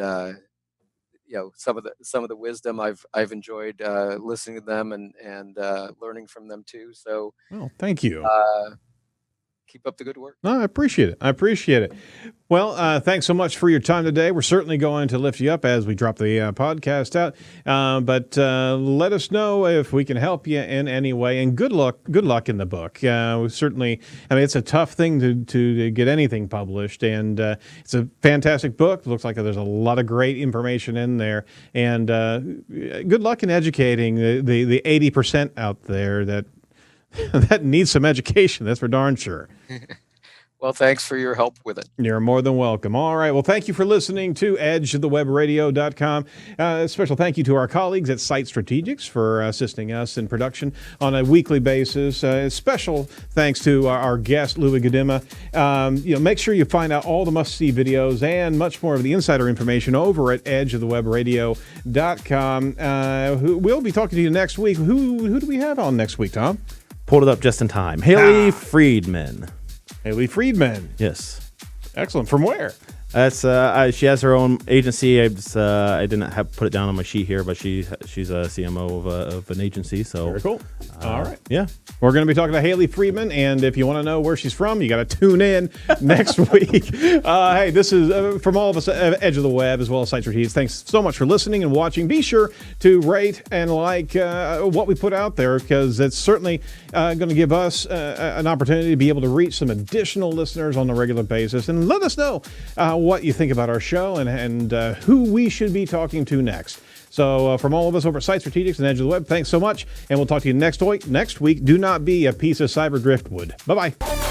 some of the wisdom I've enjoyed listening to them and learning from them too. So, well, thank you. Keep up the good work. No, I appreciate it. Well, thanks so much for your time today. We're certainly going to lift you up as we drop the podcast out. But let us know if we can help you in any way. And good luck in the book. We certainly, it's a tough thing to get anything published. And it's a fantastic book. Looks like there's a lot of great information in there. And good luck in educating the 80% out there that needs some education. That's for darn sure. Well, thanks for your help with it. You're more than welcome. All right. Well, thank you for listening to edgeofthewebradio.com. Special thank you to our colleagues at Site Strategics for assisting us in production on a weekly basis. Special thanks to our guest, Louis Gudema. Make sure you find out all the must-see videos and much more of the insider information over at edgeofthewebradio.com. We'll be talking to you next week. Who do we have on next week, Tom? Pulled it up just in time. Haley Friedman. Haley Friedman. Yes. Excellent. From where? That's she has her own agency. I didn't have put it down on my sheet here, but she's a CMO of an agency. So Very cool. All right. Yeah. We're going to be talking to Haley Friedman, and if you want to know where she's from, you got to tune in next week. Hey, this is from all of us at Edge of the Web, as well as Site Strategies. Thanks so much for listening and watching. Be sure to rate and like what we put out there, because it's certainly going to give us an opportunity to be able to reach some additional listeners on a regular basis. And let us know what you think about our show and who we should be talking to next. So from all of us over at Site Strategics and Edge of the Web, thanks so much, and we'll talk to you next week. Do not be a piece of cyber driftwood. Bye-bye.